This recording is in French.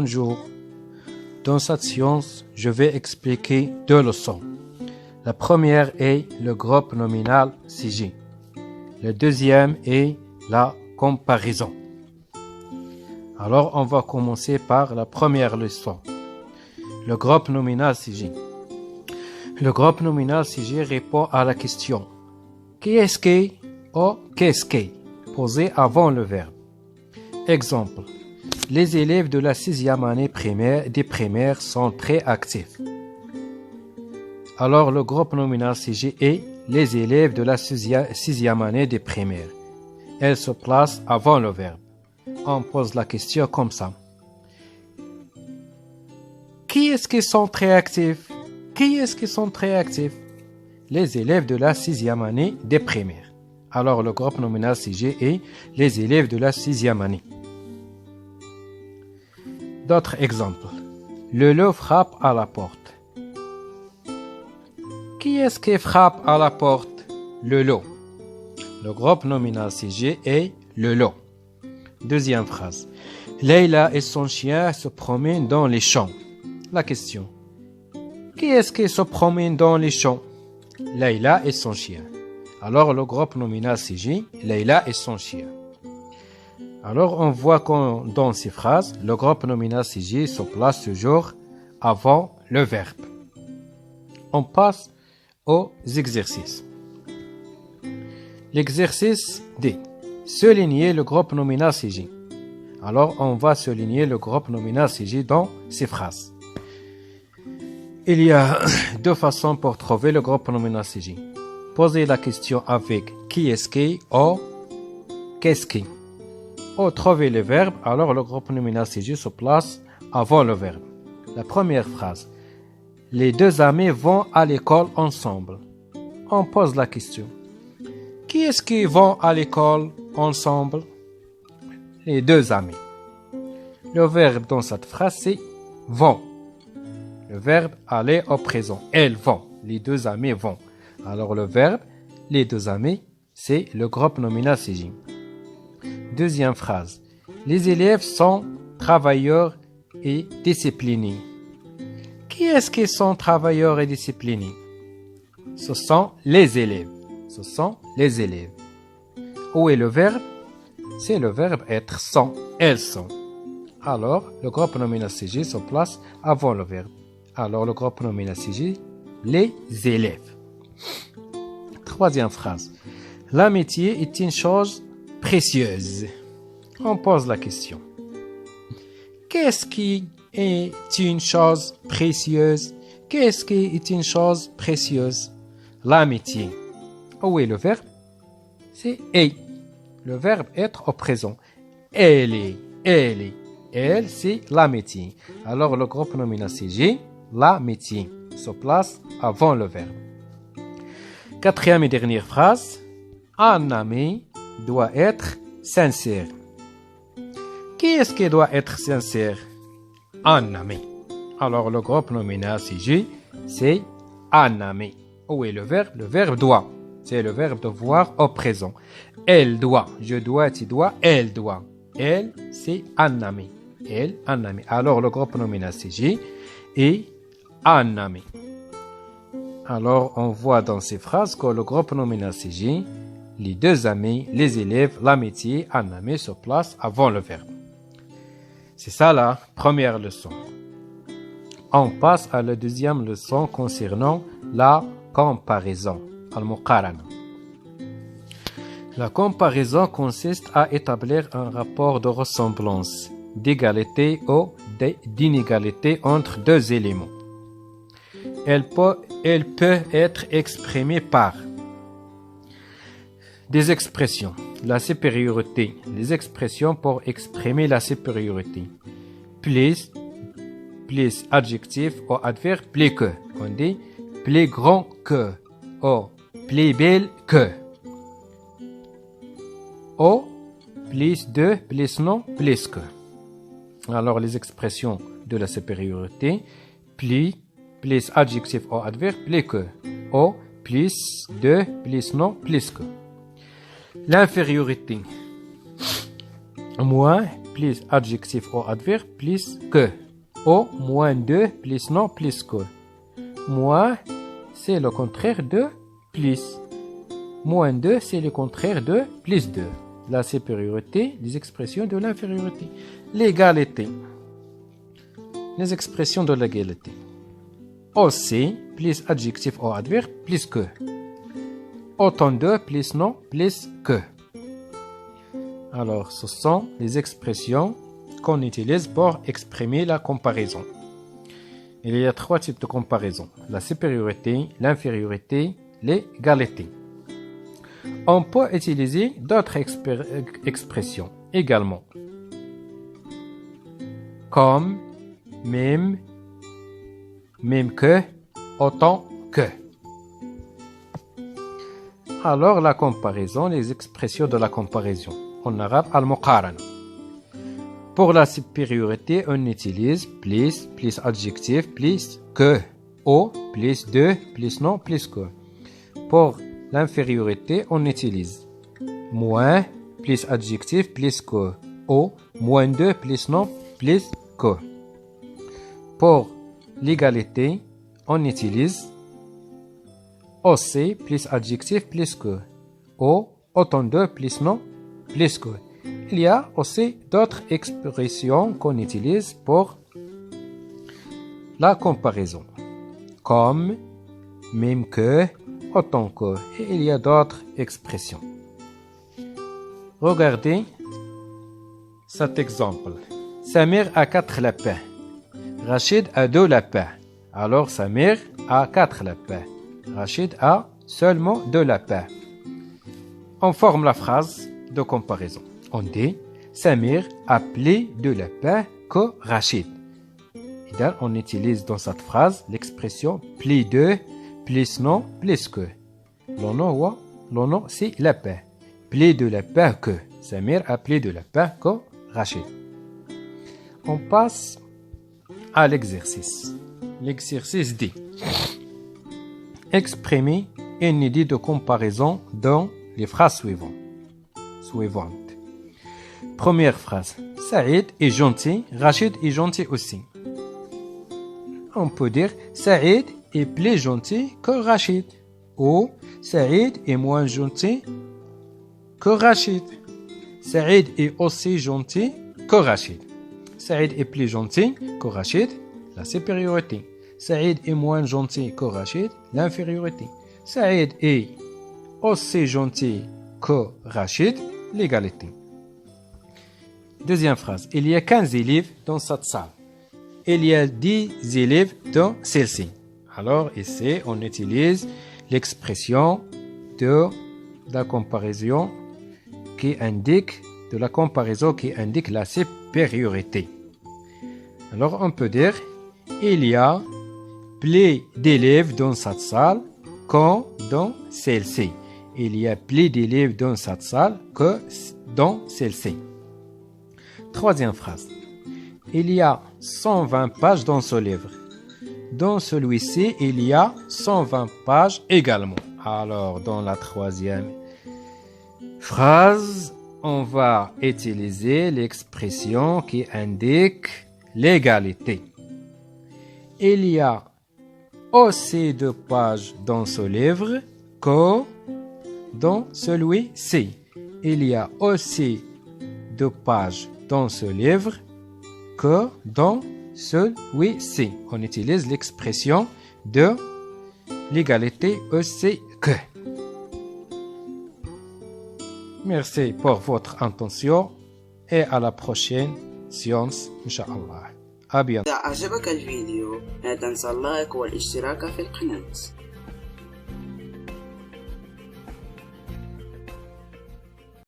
Bonjour. Dans cette séance, je vais expliquer deux leçons. La première est le groupe nominal sujet. Le deuxième est la comparaison. Alors, on va commencer par la première leçon. Le groupe nominal sujet. Le groupe nominal sujet répond à la question qui est-ce qui ou qu'est-ce qui posée avant le verbe. Exemple. Les élèves de la 6e année des primaires sont très actifs. Alors, le groupe nominal sujet est les élèves de la 6e année des primaires. Elle se place avant le verbe. On pose la question comme ça. Qui est-ce qui sont très actifs? Qui est-ce qui sont très actifs? Les élèves de la 6e année des primaires. Alors, le groupe nominal sujet est les élèves de la 6e année. D'autres exemples. Le loup frappe à la porte. Qui est-ce qui frappe à la porte? Le loup. Le groupe nominal sujet est le loup. Deuxième phrase. Leïla et son chien se promènent dans les champs. La question. Qui est-ce qui se promène dans les champs? Leïla et son chien. Alors le groupe nominal sujet, Leïla et son chien. Alors, on voit que dans ces phrases, le groupe nominal sujet se place toujours avant le verbe. On passe aux exercices. L'exercice D. Souligner le groupe nominal sujet. Alors, on va souligner le groupe nominal sujet dans ces phrases. Il y a deux façons pour trouver le groupe nominal sujet. Posez la question avec qui est-ce qui ou qu'est-ce qui. Ou trouver le verbe, alors le groupe nominal sujet se place avant le verbe. La première phrase. Les deux amis vont à l'école ensemble. On pose la question. Qui est-ce qui vont à l'école ensemble? Les deux amis. Le verbe dans cette phrase, c'est vont. Le verbe aller au présent. Elles vont. Les deux amis vont. Alors le verbe, les deux amis, c'est le groupe nominal sujet. Deuxième phrase. Les élèves sont travailleurs et disciplinés. Qui est-ce qui sont travailleurs et disciplinés? Ce sont les élèves. Ce sont les élèves. Où est le verbe? C'est le verbe être sont. Elles sont. Alors, le groupe nominal sujet se place avant le verbe. Alors, le groupe nominal sujet, les élèves. Troisième phrase. L'amitié est une chose précieuse. On pose la question. Qu'est-ce qui est une chose précieuse? Qu'est-ce qui est une chose précieuse? L'amitié. Où est le verbe? C'est est. Le verbe être au présent. Elle est. Elle est. Elle, c'est l'amitié. Alors le groupe nominal sujet, l'amitié, se place avant le verbe. Quatrième et dernière phrase. Un ami doit être sincère. Qui est-ce qui doit être sincère? Un ami. Alors, le groupe nominal sujet, c'est un ami. Où est le verbe? Le verbe doit. C'est le verbe devoir au présent. Elle doit. Je dois, tu dois, elle doit. Elle, c'est un ami. Elle, un ami. Alors, le groupe nominal sujet est un ami. Alors, on voit dans ces phrases que le groupe nominal sujet, les deux amis, les élèves, l'amitié, un ami se place avant le verbe. C'est ça la première leçon. On passe à la deuxième leçon concernant la comparaison, al-muqarana. La comparaison consiste à établir un rapport de ressemblance, d'égalité ou d'inégalité entre deux éléments. Elle peut être exprimée par des expressions, la supériorité, les expressions pour exprimer la supériorité. Plus adjectif ou adverbe, plus que. On dit plus grand que, ou plus belle que. Ou plus de, plus non, plus que. Alors les expressions de la supériorité, plus adjectif ou adverbe, plus que. Ou plus de, plus non, plus que. L'infériorité. Moins, plus adjectif ou adverbe plus que. Au moins de plus non plus que. Moins, c'est le contraire de plus. Moins de, c'est le contraire de plus de. La supériorité, les expressions de l'infériorité. L'égalité. Les expressions de l'égalité. Aussi, plus adjectif ou adverbe, plus que. Autant de, plus non, plus que. Alors, ce sont les expressions qu'on utilise pour exprimer la comparaison. Il y a 3 types de comparaison. La supériorité, l'infériorité, l'égalité. On peut utiliser d'autres expressions également. Comme, même, même que, autant que. Alors la comparaison, les expressions de la comparaison. En arabe, al-muqarana. Pour la supériorité, on utilise plus, plus adjectif, plus que, au, plus de, plus non, plus que. Pour l'infériorité, on utilise moins, plus adjectif, plus que, au, moins de, plus non, plus que. Pour l'égalité, on utilise aussi, plus adjectif, plus que, au, autant de, plus non, plus que. Il y a aussi d'autres expressions qu'on utilise pour la comparaison, comme, même que, autant que, et il y a d'autres expressions. Regardez cet exemple. Samir a 4 lapins. Rachid a 2 lapins. Alors Samir a 4 lapins. Rachid a seulement 2 lapins. On forme la phrase de comparaison. On dit Samir a plus de lapins que Rachid. Et donc, on utilise dans cette phrase l'expression plus de, plus non, plus que. Le nom c'est lapin. Plus de lapins que. Samir a plus de lapins que Rachid. On passe à l'exercice. L'exercice dit exprimer une idée de comparaison dans les phrases suivantes. Première phrase. Saïd est gentil, Rachid est gentil aussi. On peut dire Saïd est plus gentil que Rachid. Ou Saïd est moins gentil que Rachid. Saïd est aussi gentil que Rachid. Saïd est plus gentil que Rachid, la supériorité. Saïd est moins gentil que Rachid, l'infériorité. Saïd est aussi gentil que Rachid, l'égalité. Deuxième phrase. Il y a 15 élèves dans cette salle. Il y a 10 élèves dans celle-ci. Alors ici, on utilise l'expression de la comparaison qui indique la supériorité. Alors on peut dire il y a plus d'élèves dans cette salle que dans celle-ci. Il y a plus d'élèves dans cette salle que dans celle-ci. Troisième phrase. Il y a 120 pages dans ce livre. Dans celui-ci, il y a 120 pages également. Alors, dans la troisième phrase, on va utiliser l'expression qui indique l'égalité. Il y a aussi de pages dans ce livre que dans celui-ci. Il y a aussi de pages dans ce livre que dans celui-ci. On utilise l'expression de l'égalité aussi que. Merci pour votre attention et à la prochaine séance Inch'Allah. À bientôt. إذا أعجبك الفيديو لا تنسى اللايك والاشتراك في القناة.